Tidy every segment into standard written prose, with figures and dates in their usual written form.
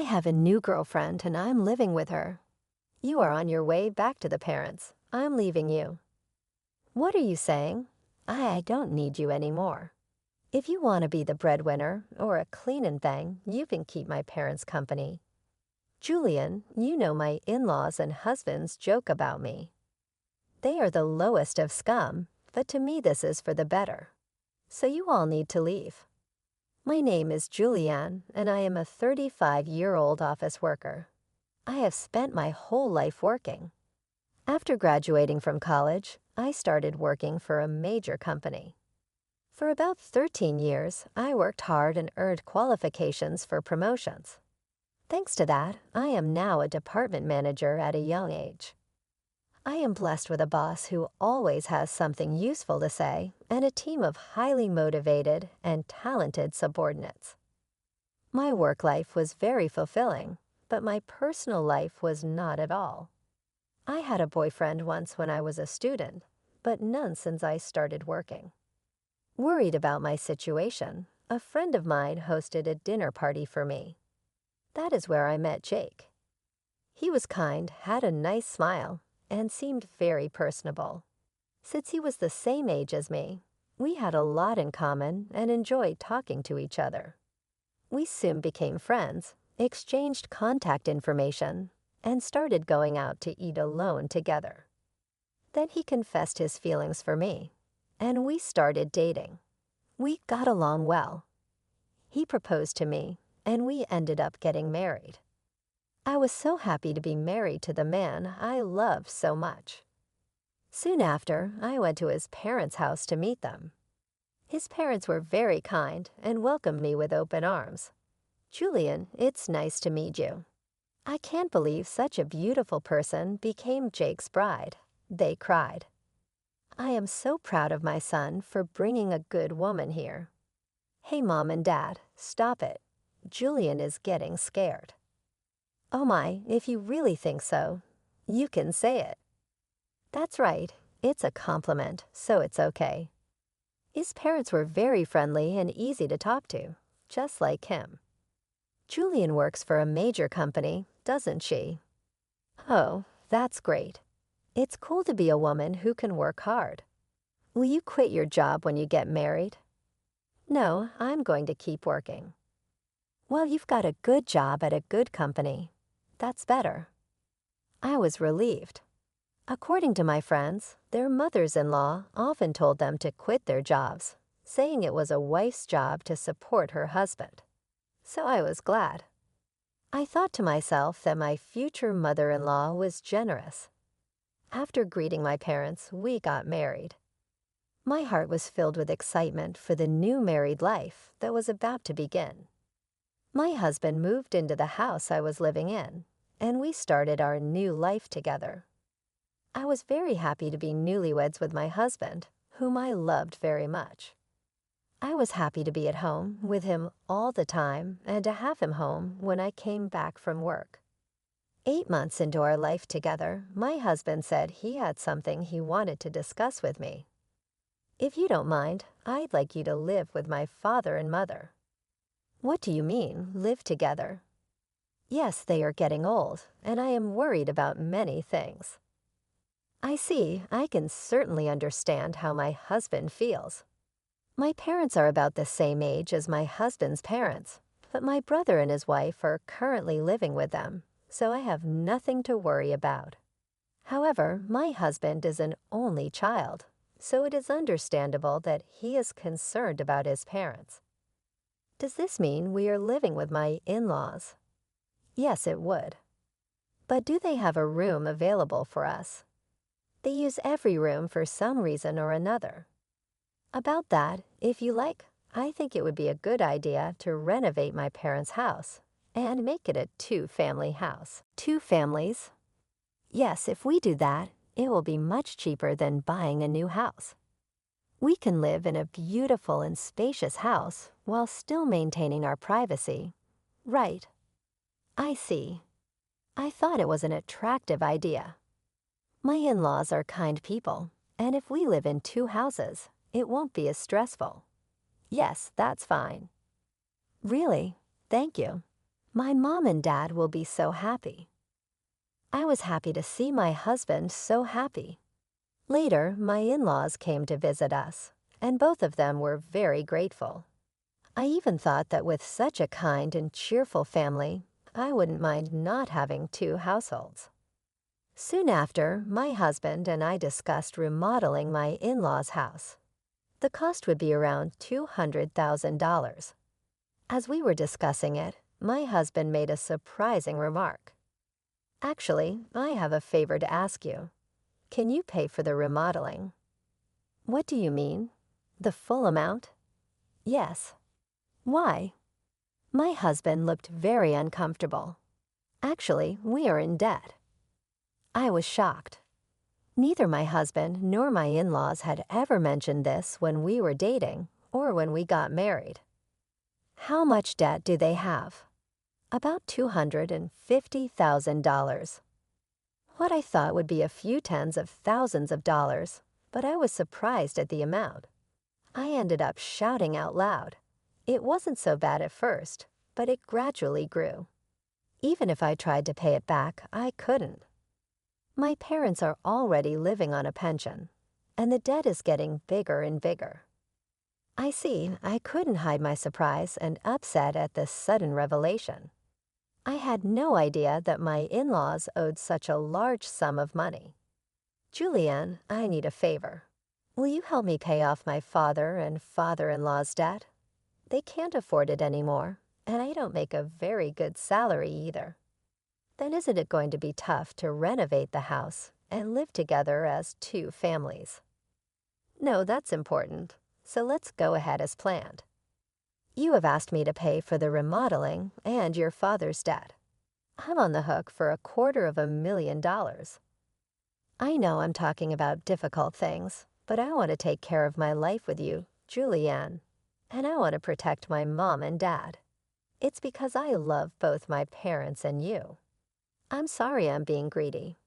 have a new girlfriend and I'm living with her. You are on your way back to the parents. I'm leaving you. What are you saying? I don't need you anymore. If you want to be the breadwinner or a cleanin' thing, you can keep my parents' company. Julian, you know my in-laws and husbands joke about me. They are the lowest of scum, but to me this is for the better. So you all need to leave. My name is Julianne, and I am a 35-year-old office worker. I have spent my whole life working. After graduating from college, I started working for a major company. For about 13 years, I worked hard and earned qualifications for promotions. Thanks to that, I am now a department manager at a young age. I am blessed with a boss who always has something useful to say and a team of highly motivated and talented subordinates. My work life was very fulfilling, but my personal life was not at all. I had a boyfriend once when I was a student, but none since I started working. Worried about my situation, a friend of mine hosted a dinner party for me. That is where I met Jake. He was kind, had a nice smile, and seemed very personable. Since he was the same age as me, we had a lot in common and enjoyed talking to each other. We soon became friends, exchanged contact information, and started going out to eat alone together. Then he confessed his feelings for me, and we started dating. We got along well. He proposed to me, and we ended up getting married. I was so happy to be married to the man I loved so much. Soon after, I went to his parents' house to meet them. His parents were very kind and welcomed me with open arms. Julian, it's nice to meet you. I can't believe such a beautiful person became Jake's bride. They cried. I am so proud of my son for bringing a good woman here. Hey, Mom and Dad, stop it. Julian is getting scared. Oh my, if you really think so, you can say it. That's right, it's a compliment, so it's okay. His parents were very friendly and easy to talk to, just like him. Julian works for a major company, doesn't she? Oh, that's great. It's cool to be a woman who can work hard. Will you quit your job when you get married? No, I'm going to keep working. Well, you've got a good job at a good company. That's better. I was relieved. According to my friends, their mothers-in-law often told them to quit their jobs, saying it was a wife's job to support her husband. So I was glad. I thought to myself that my future mother-in-law was generous. After greeting my parents, we got married. My heart was filled with excitement for the new married life that was about to begin. My husband moved into the house I was living in, and we started our new life together. I was very happy to be newlyweds with my husband, whom I loved very much. I was happy to be at home with him all the time and to have him home when I came back from work. 8 months into our life together, my husband said he had something he wanted to discuss with me. If you don't mind, I'd like you to live with my father and mother. What do you mean, live together? Yes, they are getting old, and I am worried about many things. I see, I can certainly understand how my husband feels. My parents are about the same age as my husband's parents, but my brother and his wife are currently living with them, so I have nothing to worry about. However, my husband is an only child, so it is understandable that he is concerned about his parents. Does this mean we are living with my in-laws? Yes, it would. But do they have a room available for us? They use every room for some reason or another. About that, if you like, I think it would be a good idea to renovate my parents' house and make it a 2-family house. 2 families? Yes, if we do that, it will be much cheaper than buying a new house. We can live in a beautiful and spacious house while still maintaining our privacy. Right. I see. I thought it was an attractive idea. My in-laws are kind people, and if we live in 2 houses, it won't be as stressful. Yes, that's fine. Really? Thank you. My mom and dad will be so happy. I was happy to see my husband so happy. Later, my in-laws came to visit us, and both of them were very grateful. I even thought that with such a kind and cheerful family, I wouldn't mind not having two households. Soon after, my husband and I discussed remodeling my in-laws' house. The cost would be around $200,000. As we were discussing it, my husband made a surprising remark. Actually, I have a favor to ask you. Can you pay for the remodeling? What do you mean? The full amount? Yes. Why? My husband looked very uncomfortable. Actually, we are in debt. I was shocked. Neither my husband nor my in-laws had ever mentioned this when we were dating or when we got married. How much debt do they have? About $250,000. What I thought would be a few tens of thousands of dollars, but I was surprised at the amount. I ended up shouting out loud. It wasn't so bad at first, but it gradually grew. Even if I tried to pay it back, I couldn't. My parents are already living on a pension, and the debt is getting bigger and bigger. I see, I couldn't hide my surprise and upset at this sudden revelation. I had no idea that my in-laws owed such a large sum of money. Julianne, I need a favor. Will you help me pay off my father and father-in-law's debt? They can't afford it anymore, and I don't make a very good salary either. Then isn't it going to be tough to renovate the house and live together as two families? No, that's important, so let's go ahead as planned. You have asked me to pay for the remodeling and your father's debt. I'm on the hook for $250,000. I know I'm talking about difficult things, but I want to take care of my life with you, Julianne, and I want to protect my mom and dad. It's because I love both my parents and you. I'm sorry I'm being greedy,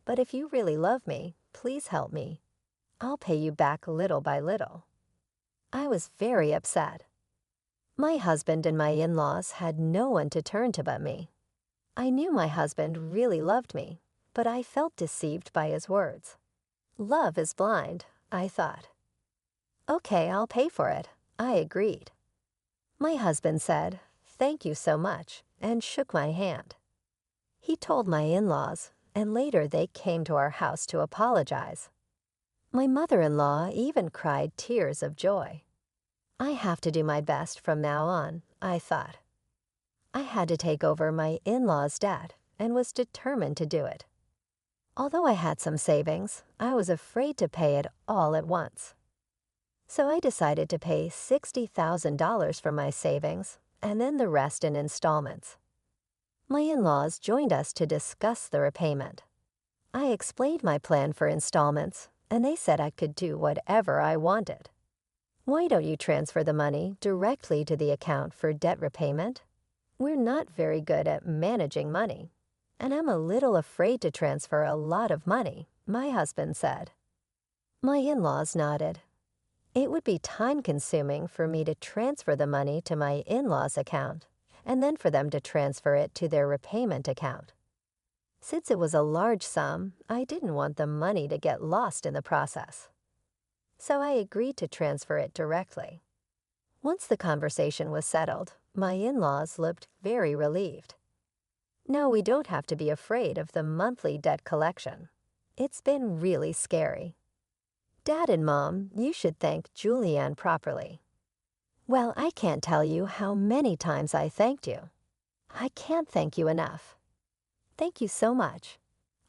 but if you really love me, please help me. I'll pay you back little by little. I was very upset. My husband and my in-laws had no one to turn to but me. I knew my husband really loved me, but I felt deceived by his words. Love is blind, I thought. Okay, I'll pay for it. I agreed. My husband said, "Thank you so much," and shook my hand. He told my in-laws, and later they came to our house to apologize. My mother-in-law even cried tears of joy. I have to do my best from now on, I thought. I had to take over my in-laws' debt and was determined to do it. Although I had some savings, I was afraid to pay it all at once. So I decided to pay $60,000 from my savings and then the rest in installments. My in-laws joined us to discuss the repayment. I explained my plan for installments, and they said I could do whatever I wanted. Why don't you transfer the money directly to the account for debt repayment? We're not very good at managing money, and I'm a little afraid to transfer a lot of money, my husband said. My in-laws nodded. It would be time-consuming for me to transfer the money to my in-laws' account, and then for them to transfer it to their repayment account. Since it was a large sum, I didn't want the money to get lost in the process. So I agreed to transfer it directly. Once the conversation was settled, my in-laws looked very relieved. No, we don't have to be afraid of the monthly debt collection. It's been really scary. Dad and Mom, you should thank Julianne properly. Well, I can't tell you how many times I thanked you. I can't thank you enough. Thank you so much.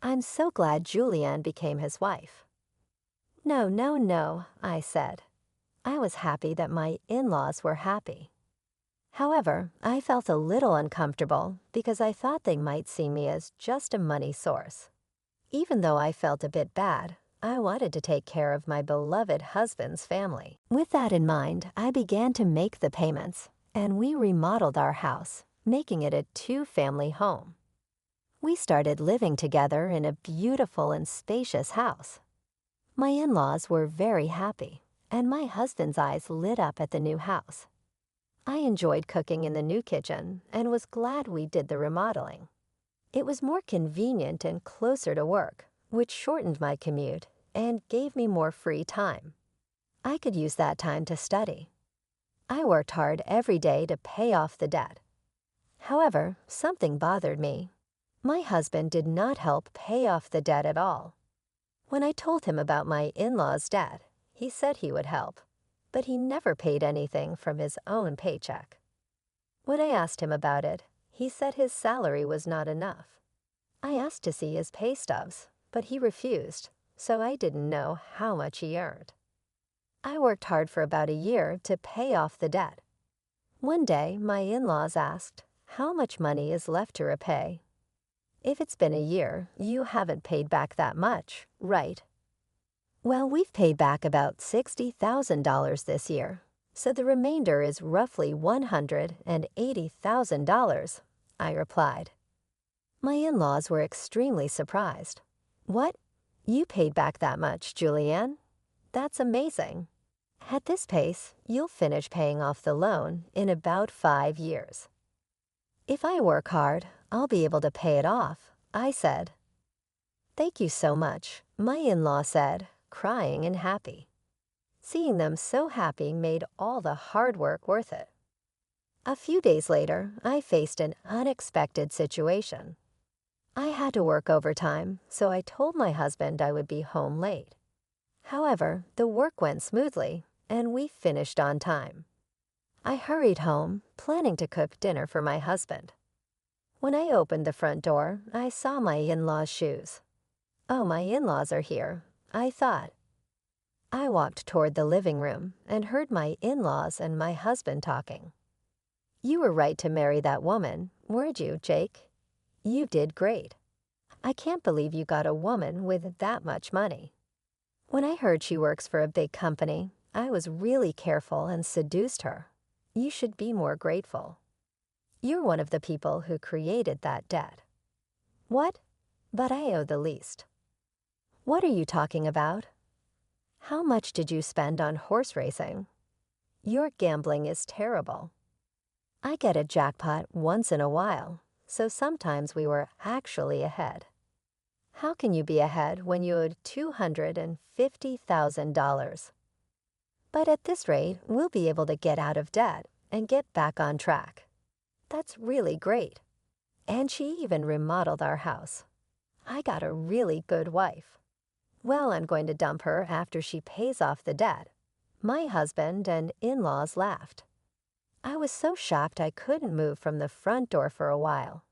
I'm so glad Julianne became his wife. No, no, no, I said. I was happy that my in-laws were happy. However, I felt a little uncomfortable because I thought they might see me as just a money source. Even though I felt a bit bad, I wanted to take care of my beloved husband's family. With that in mind, I began to make the payments, and we remodeled our house, making it a two-family home. We started living together in a beautiful and spacious house. My in-laws were very happy, and my husband's eyes lit up at the new house. I enjoyed cooking in the new kitchen and was glad we did the remodeling. It was more convenient and closer to work, which shortened my commute and gave me more free time. I could use that time to study. I worked hard every day to pay off the debt. However, something bothered me. My husband did not help pay off the debt at all. When I told him about my in-laws' debt, he said he would help, but he never paid anything from his own paycheck. When I asked him about it, he said his salary was not enough. I asked to see his pay stubs, but he refused, so I didn't know how much he earned. I worked hard for about a year to pay off the debt. One day, my in-laws asked, "How much money is left to repay?" "If it's been a year, you haven't paid back that much, right?" "Well, we've paid back about $60,000 this year, so the remainder is roughly $180,000, I replied. My in-laws were extremely surprised. "What? You paid back that much, Julianne? That's amazing. At this pace, you'll finish paying off the loan in about 5 years." "If I work hard, I'll be able to pay it off," I said. "Thank you so much," my in-law said, crying and happy. Seeing them so happy made all the hard work worth it. A few days later, I faced an unexpected situation. I had to work overtime, so I told my husband I would be home late. However, the work went smoothly, and we finished on time. I hurried home, planning to cook dinner for my husband. When I opened the front door, I saw my in-laws' shoes. "Oh, my in-laws are here," I thought. I walked toward the living room and heard my in-laws and my husband talking. "You were right to marry that woman, weren't you, Jake? You did great. I can't believe you got a woman with that much money." When I heard she works for a big company, I was really careful and seduced her. You should be more grateful. You're one of the people who created that debt. What? But I owe the least. What are you talking about? How much did you spend on horse racing? Your gambling is terrible. I get a jackpot once in a while, so sometimes we were actually ahead. How can you be ahead when you owed $250,000? But at this rate, we'll be able to get out of debt and get back on track. That's really great. And she even remodeled our house. I got a really good wife. Well, I'm going to dump her after she pays off the debt. My husband and in-laws laughed. I was so shocked I couldn't move from the front door for a while.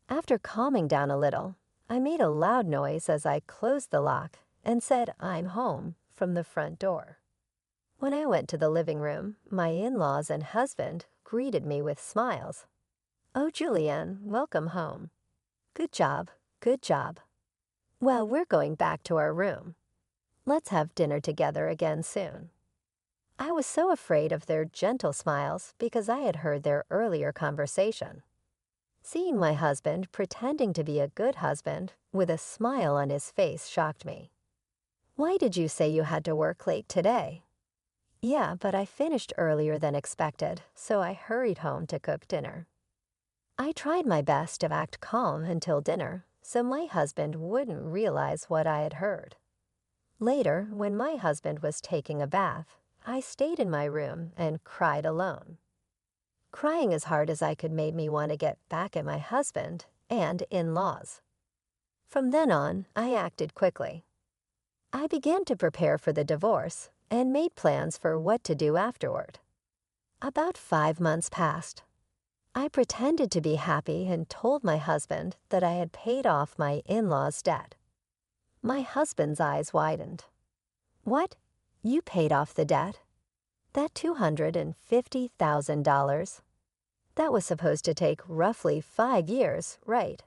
After calming down a little, I made a loud noise as I closed the lock and said, "I'm home," from the front door. When I went to the living room, my in-laws and husband greeted me with smiles. "Oh, Julianne, welcome home. Good job, good job. Well, we're going back to our room. Let's have dinner together again soon." I was so afraid of their gentle smiles because I had heard their earlier conversation. Seeing my husband pretending to be a good husband with a smile on his face shocked me. "Why did you say you had to work late today?" "Yeah, but I finished earlier than expected, so I hurried home to cook dinner." I tried my best to act calm until dinner, so my husband wouldn't realize what I had heard. Later, when my husband was taking a bath, I stayed in my room and cried alone. Crying as hard as I could made me want to get back at my husband and in-laws. From then on, I acted quickly. I began to prepare for the divorce and made plans for what to do afterward. About 5 months passed. I pretended to be happy and told my husband that I had paid off my in-laws' debt. My husband's eyes widened. "What? You paid off the debt? That $250,000? That was supposed to take roughly 5 years, right?"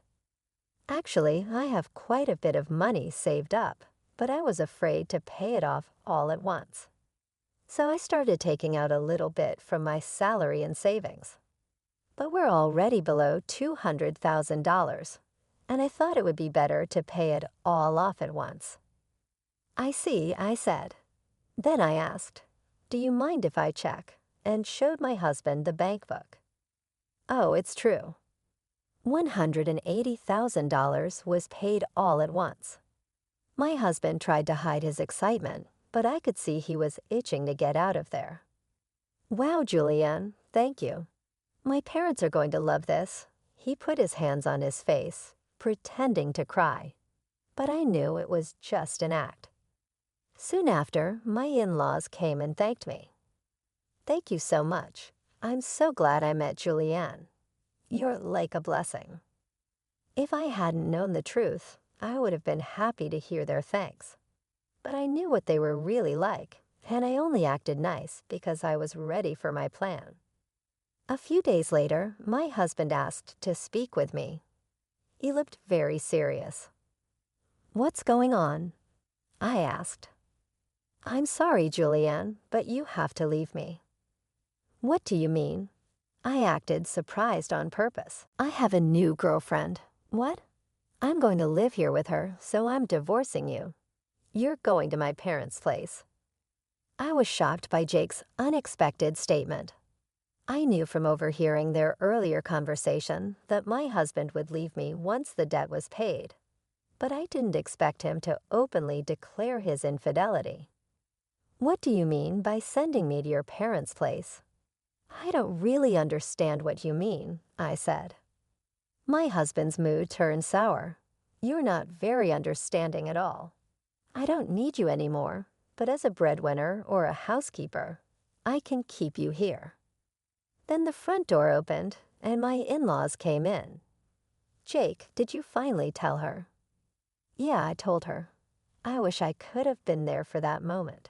Actually, I have quite a bit of money saved up, but I was afraid to pay it off all at once. So I started taking out a little bit from my salary and savings. But we're already below $200,000, and I thought it would be better to pay it all off at once. "I see," I said. Then I asked, "Do you mind if I check?" and showed my husband the bank book. Oh, it's true. $180,000 was paid all at once. My husband tried to hide his excitement, but I could see he was itching to get out of there. Wow, Julianne, thank you. My parents are going to love this. He put his hands on his face, pretending to cry. But I knew it was just an act. Soon after, my in-laws came and thanked me. Thank you so much. I'm so glad I met Julianne. You're like a blessing. If I hadn't known the truth, I would have been happy to hear their thanks. But I knew what they were really like, and I only acted nice because I was ready for my plan. A few days later, my husband asked to speak with me. He looked very serious. What's going on? I asked. I'm sorry, Julianne, but you have to leave me. What do you mean? I acted surprised on purpose. I have a new girlfriend. What? I'm going to live here with her, so I'm divorcing you. You're going to my parents' place. I was shocked by Jake's unexpected statement. I knew from overhearing their earlier conversation that my husband would leave me once the debt was paid, but I didn't expect him to openly declare his infidelity. What do you mean by sending me to your parents' place? I don't really understand what you mean, I said. My husband's mood turned sour. You're not very understanding at all. I don't need you anymore, but as a breadwinner or a housekeeper, I can keep you here. Then the front door opened, and my in-laws came in. Jake, did you finally tell her? Yeah, I told her. I wish I could have been there for that moment.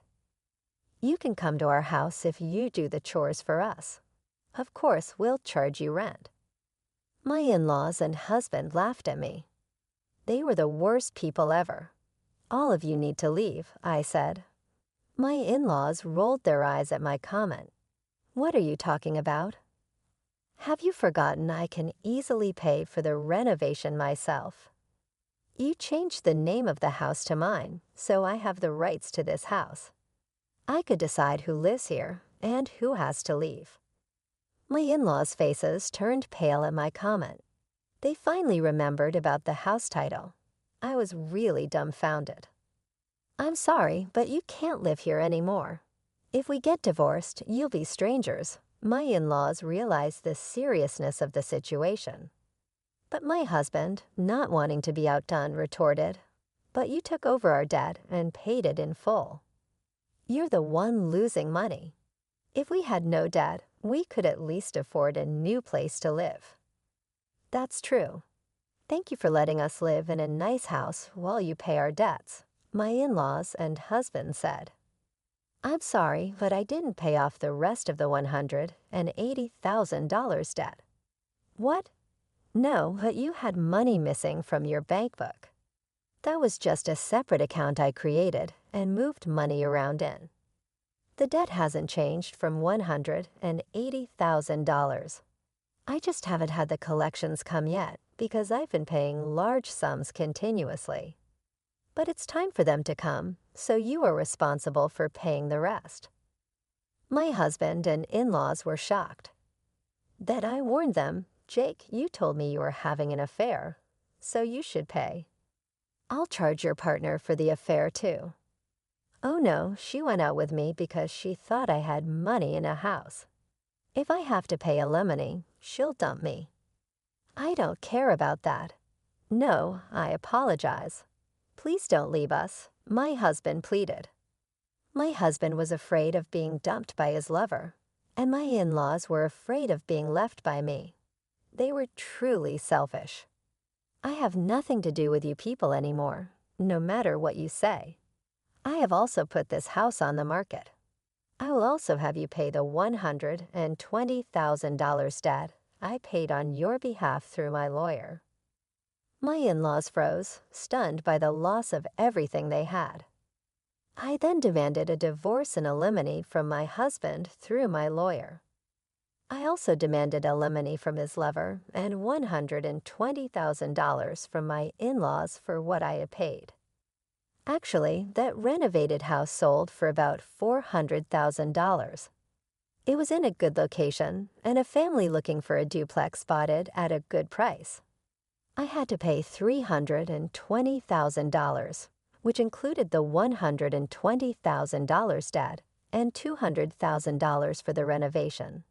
You can come to our house if you do the chores for us. Of course, we'll charge you rent. My in-laws and husband laughed at me. They were the worst people ever. All of you need to leave, I said. My in-laws rolled their eyes at my comment. What are you talking about? Have you forgotten I can easily pay for the renovation myself? You changed the name of the house to mine, so I have the rights to this house. I could decide who lives here and who has to leave. My in-laws' faces turned pale at my comment. They finally remembered about the house title. I was really dumbfounded. I'm sorry, but you can't live here anymore. If we get divorced, you'll be strangers. My in-laws realized the seriousness of the situation. But my husband, not wanting to be outdone, retorted, but you took over our debt and paid it in full. You're the one losing money. If we had no debt, we could at least afford a new place to live. That's true. Thank you for letting us live in a nice house while you pay our debts, my in-laws and husband said. I'm sorry, but I didn't pay off the rest of the $180,000 debt. What? No, but you had money missing from your bank book. That was just a separate account I created and moved money around in. The debt hasn't changed from $180,000. I just haven't had the collections come yet because I've been paying large sums continuously. But it's time for them to come, so you are responsible for paying the rest. My husband and in-laws were shocked. Then I warned them, Jake, you told me you were having an affair, so you should pay. I'll charge your partner for the affair too. Oh no, she went out with me because she thought I had money in a house. If I have to pay alimony, she'll dump me. I don't care about that. No, I apologize. Please don't leave us, my husband pleaded. My husband was afraid of being dumped by his lover, and my in-laws were afraid of being left by me. They were truly selfish. I have nothing to do with you people anymore, no matter what you say. I have also put this house on the market. I will also have you pay the $120,000 debt I paid on your behalf through my lawyer. My in-laws froze, stunned by the loss of everything they had. I then demanded a divorce and alimony from my husband through my lawyer. I also demanded alimony from his lover and $120,000 from my in-laws for what I had paid. Actually, that renovated house sold for about $400,000. It was in a good location, and a family looking for a duplex bought it at a good price. I had to pay $320,000, which included the $120,000 debt and $200,000 for the renovation.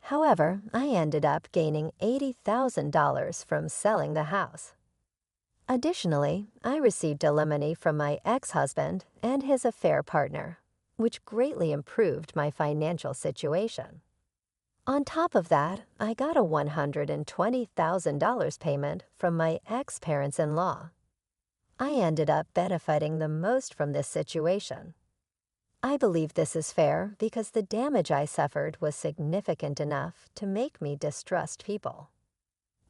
However, I ended up gaining $80,000 from selling the house. Additionally, I received alimony from my ex-husband and his affair partner, which greatly improved my financial situation. On top of that, I got a $120,000 payment from my ex-parents-in-law. I ended up benefiting the most from this situation. I believe this is fair because the damage I suffered was significant enough to make me distrust people.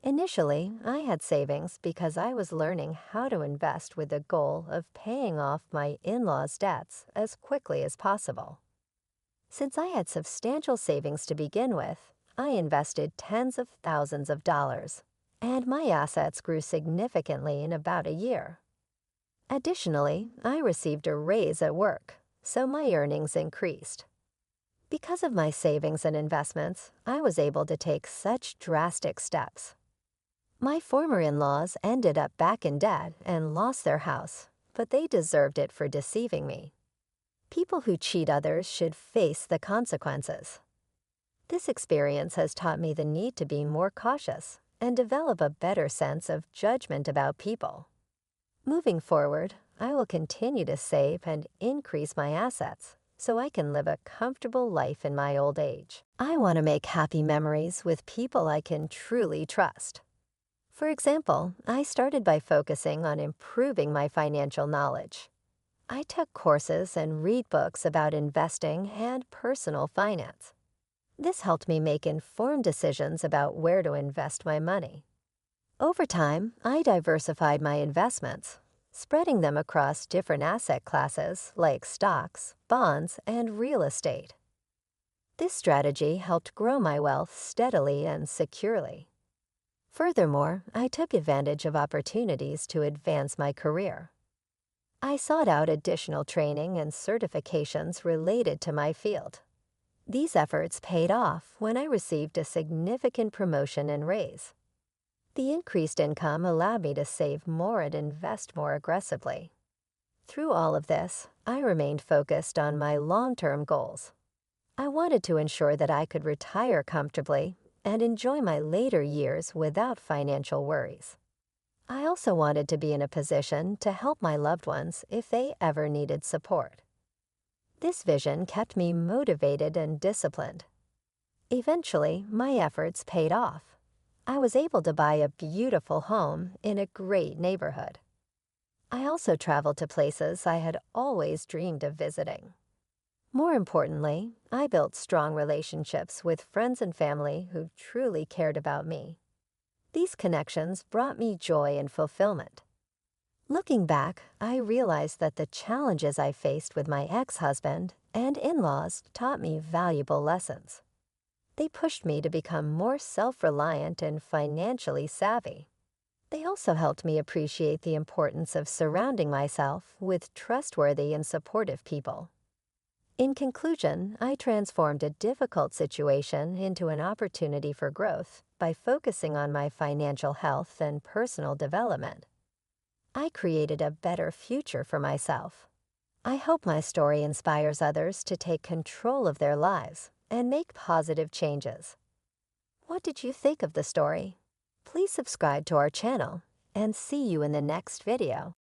Initially, I had savings because I was learning how to invest with the goal of paying off my in-laws' debts as quickly as possible. Since I had substantial savings to begin with, I invested tens of thousands of dollars, and my assets grew significantly in about a year. Additionally, I received a raise at work, so my earnings increased. Because of my savings and investments, I was able to take such drastic steps. My former in-laws ended up back in debt and lost their house, but they deserved it for deceiving me. People who cheat others should face the consequences. This experience has taught me the need to be more cautious and develop a better sense of judgment about people. Moving forward, I will continue to save and increase my assets so I can live a comfortable life in my old age. I want to make happy memories with people I can truly trust. For example, I started by focusing on improving my financial knowledge. I took courses and read books about investing and personal finance. This helped me make informed decisions about where to invest my money. Over time, I diversified my investments, spreading them across different asset classes like stocks, bonds, and real estate. This strategy helped grow my wealth steadily and securely. Furthermore, I took advantage of opportunities to advance my career. I sought out additional training and certifications related to my field. These efforts paid off when I received a significant promotion and raise. The increased income allowed me to save more and invest more aggressively. Through all of this, I remained focused on my long-term goals. I wanted to ensure that I could retire comfortably and enjoy my later years without financial worries. I also wanted to be in a position to help my loved ones if they ever needed support. This vision kept me motivated and disciplined. Eventually, my efforts paid off. I was able to buy a beautiful home in a great neighborhood. I also traveled to places I had always dreamed of visiting. More importantly, I built strong relationships with friends and family who truly cared about me. These connections brought me joy and fulfillment. Looking back, I realized that the challenges I faced with my ex-husband and in-laws taught me valuable lessons. They pushed me to become more self-reliant and financially savvy. They also helped me appreciate the importance of surrounding myself with trustworthy and supportive people. In conclusion, I transformed a difficult situation into an opportunity for growth by focusing on my financial health and personal development. I created a better future for myself. I hope my story inspires others to take control of their lives and make positive changes. What did you think of the story? Please subscribe to our channel and see you in the next video.